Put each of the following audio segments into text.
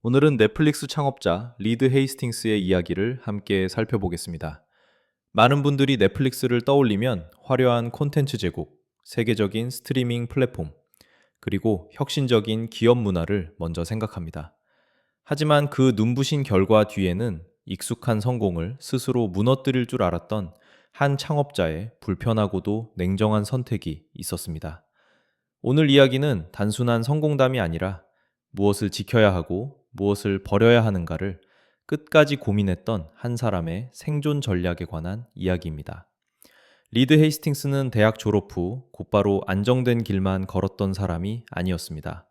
오늘은 넷플릭스 창업자 리드 헤이스팅스의 이야기를 함께 살펴보겠습니다. 많은 분들이 넷플릭스를 떠올리면 화려한 콘텐츠 제공, 세계적인 스트리밍 플랫폼, 그리고 혁신적인 기업 문화를 먼저 생각합니다. 하지만 그 눈부신 결과 뒤에는 익숙한 성공을 스스로 무너뜨릴 줄 알았던 한 창업자의 불편하고도 냉정한 선택이 있었습니다. 오늘 이야기는 단순한 성공담이 아니라 무엇을 지켜야 하고 무엇을 버려야 하는가를 끝까지 고민했던 한 사람의 생존 전략에 관한 이야기입니다. 리드 헤이스팅스는 대학 졸업 후 곧바로 안정된 길만 걸었던 사람이 아니었습니다.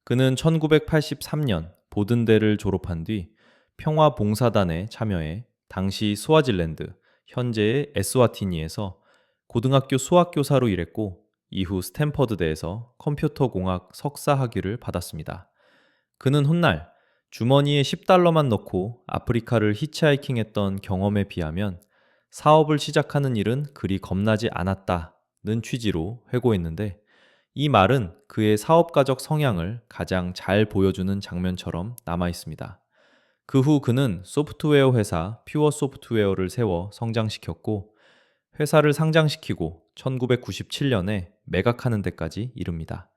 그는 1983년 보든대를 졸업한 뒤 평화봉사단에 참여해 당시 스와질랜드, 현재의 에스와티니에서 고등학교 수학교사로 일했고 이후 스탠퍼드대에서 컴퓨터공학 석사 학위를 받았습니다. 그는 훗날 주머니에 10달러만 넣고 아프리카를 히치하이킹했던 경험에 비하면 사업을 시작하는 일은 그리 겁나지 않았다는 취지로 회고했는데 이 말은 그의 사업가적 성향을 가장 잘 보여주는 장면처럼 남아 있습니다. 그 후 그는 소프트웨어 회사 퓨어 소프트웨어를 세워 성장시켰고 회사를 상장시키고 1997년에 매각하는 데까지 이릅니다.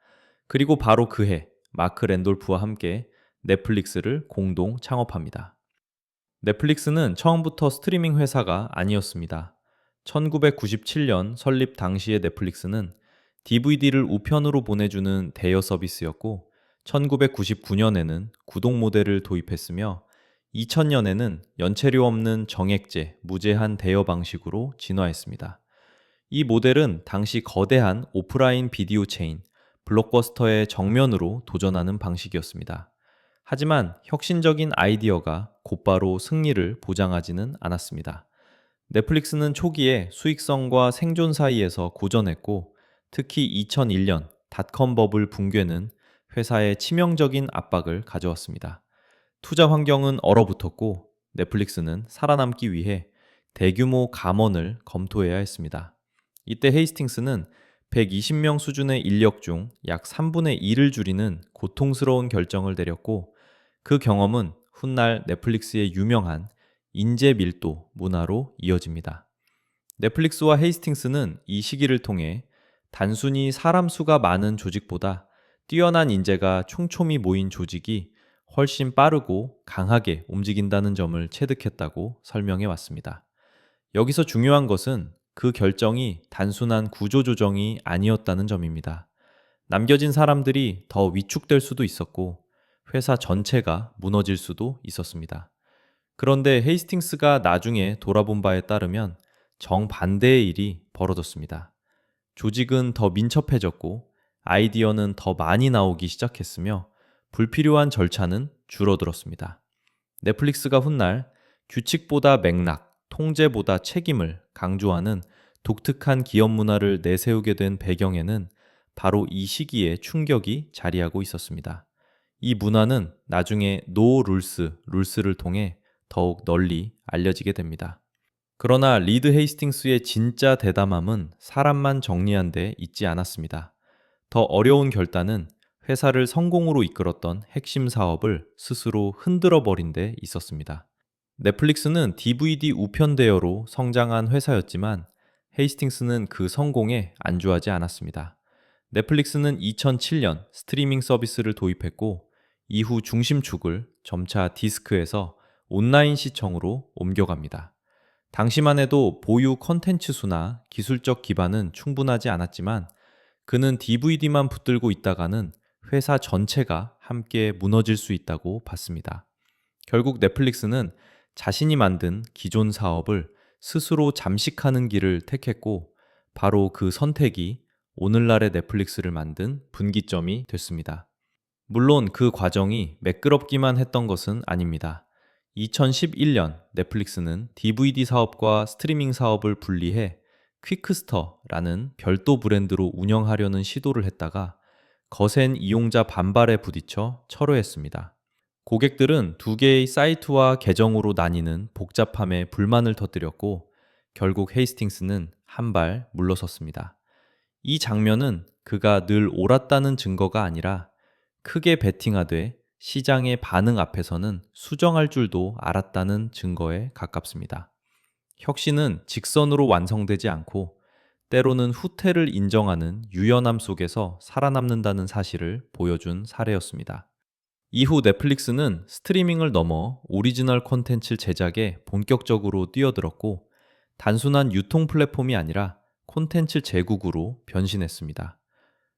그리고 바로 그해 마크 랜돌프와 함께 넷플릭스를 공동 창업합니다. 넷플릭스는 처음부터 스트리밍 회사가 아니었습니다. 1997년 설립 당시의 넷플릭스는 DVD를 우편으로 보내주는 대여 서비스였고 1999년에는 구독 모델을 도입했으며 2000년에는 연체료 없는 정액제, 무제한 대여 방식으로 진화했습니다. 이 모델은 당시 거대한 오프라인 비디오 체인, 블록버스터의 정면으로 도전하는 방식이었습니다. 하지만 혁신적인 아이디어가 곧바로 승리를 보장하지는 않았습니다. 넷플릭스는 초기에 수익성과 생존 사이에서 고전했고 특히 2001년 닷컴 버블 붕괴는 회사에 치명적인 압박을 가져왔습니다. 투자 환경은 얼어붙었고 넷플릭스는 살아남기 위해 대규모 감원을 검토해야 했습니다. 이때 헤이스팅스는 120명 수준의 인력 중 약 3분의 1을 줄이는 고통스러운 결정을 내렸고 그 경험은 훗날 넷플릭스의 유명한 인재 밀도 문화로 이어집니다. 넷플릭스와 헤이스팅스는 이 시기를 통해 단순히 사람 수가 많은 조직보다 뛰어난 인재가 촘촘히 모인 조직이 훨씬 빠르고 강하게 움직인다는 점을 체득했다고 설명해 왔습니다. 여기서 중요한 것은 그 결정이 단순한 구조조정이 아니었다는 점입니다. 남겨진 사람들이 더 위축될 수도 있었고 회사 전체가 무너질 수도 있었습니다. 그런데 헤이스팅스가 나중에 돌아본 바에 따르면 정반대의 일이 벌어졌습니다. 조직은 더 민첩해졌고 아이디어는 더 많이 나오기 시작했으며 불필요한 절차는 줄어들었습니다. 넷플릭스가 훗날 규칙보다 맥락, 통제보다 책임을 강조하는 독특한 기업 문화를 내세우게 된 배경에는 바로 이 시기에 충격이 자리하고 있었습니다. 이 문화는 나중에 노 룰스, 룰스를 통해 더욱 널리 알려지게 됩니다. 그러나 리드 헤이스팅스의 진짜 대담함은 사람만 정리한 데 있지 않았습니다. 더 어려운 결단은 회사를 성공으로 이끌었던 핵심 사업을 스스로 흔들어 버린 데 있었습니다. 넷플릭스는 DVD 우편 대여로 성장한 회사였지만 헤이스팅스는 그 성공에 안주하지 않았습니다. 넷플릭스는 2007년 스트리밍 서비스를 도입했고 이후 중심축을 점차 디스크에서 온라인 시청으로 옮겨갑니다. 당시만 해도 보유 컨텐츠 수나 기술적 기반은 충분하지 않았지만 그는 DVD만 붙들고 있다가는 회사 전체가 함께 무너질 수 있다고 봤습니다. 결국 넷플릭스는 자신이 만든 기존 사업을 스스로 잠식하는 길을 택했고 바로 그 선택이 오늘날의 넷플릭스를 만든 분기점이 됐습니다. 물론 그 과정이 매끄럽기만 했던 것은 아닙니다. 2011년 넷플릭스는 DVD 사업과 스트리밍 사업을 분리해 퀵스터라는 별도 브랜드로 운영하려는 시도를 했다가 거센 이용자 반발에 부딪혀 철회했습니다. 고객들은 두 개의 사이트와 계정으로 나뉘는 복잡함에 불만을 터뜨렸고 결국 헤이스팅스는 한 발 물러섰습니다. 이 장면은 그가 늘 옳았다는 증거가 아니라 크게 베팅하되 시장의 반응 앞에서는 수정할 줄도 알았다는 증거에 가깝습니다. 혁신은 직선으로 완성되지 않고 때로는 후퇴를 인정하는 유연함 속에서 살아남는다는 사실을 보여준 사례였습니다. 이후 넷플릭스는 스트리밍을 넘어 오리지널 콘텐츠 제작에 본격적으로 뛰어들었고 단순한 유통 플랫폼이 아니라 콘텐츠 제국으로 변신했습니다.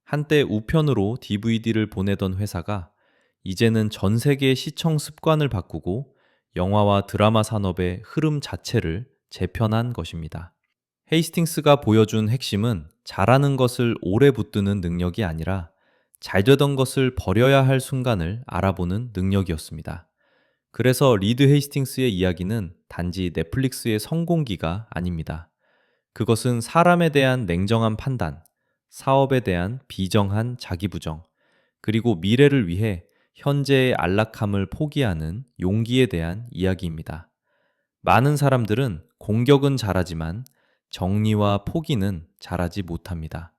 한때 우편으로 DVD를 보내던 회사가 이제는 전 세계의 시청 습관을 바꾸고 영화와 드라마 산업의 흐름 자체를 재편한 것입니다. 헤이스팅스가 보여준 핵심은 잘하는 것을 오래 붙드는 능력이 아니라 잘 되던 것을 버려야 할 순간을 알아보는 능력이었습니다. 그래서 리드 헤이스팅스의 이야기는 단지 넷플릭스의 성공기가 아닙니다. 그것은 사람에 대한 냉정한 판단, 사업에 대한 비정한 자기부정, 그리고 미래를 위해 현재의 안락함을 포기하는 용기에 대한 이야기입니다. 많은 사람들은 공격은 잘하지만 정리와 포기는 잘하지 못합니다.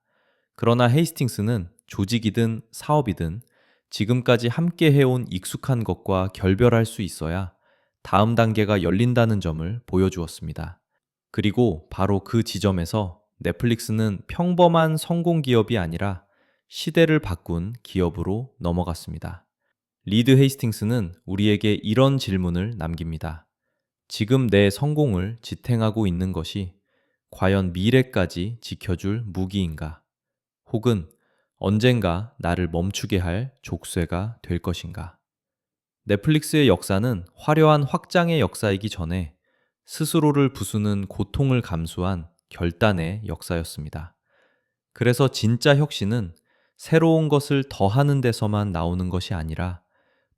그러나 헤이스팅스는 조직이든 사업이든 지금까지 함께 해온 익숙한 것과 결별할 수 있어야 다음 단계가 열린다는 점을 보여주었습니다. 그리고 바로 그 지점에서 넷플릭스는 평범한 성공 기업이 아니라 시대를 바꾼 기업으로 넘어갔습니다. 리드 헤이스팅스는 우리에게 이런 질문을 남깁니다. 지금 내 성공을 지탱하고 있는 것이 과연 미래까지 지켜줄 무기인가? 혹은 언젠가 나를 멈추게 할 족쇄가 될 것인가? 넷플릭스의 역사는 화려한 확장의 역사이기 전에 스스로를 부수는 고통을 감수한 결단의 역사였습니다. 그래서 진짜 혁신은 새로운 것을 더하는 데서만 나오는 것이 아니라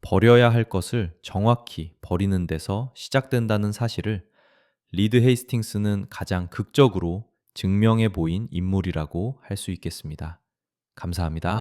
버려야 할 것을 정확히 버리는 데서 시작된다는 사실을 리드 헤이스팅스는 가장 극적으로 증명해 보인 인물이라고 할 수 있겠습니다. 감사합니다.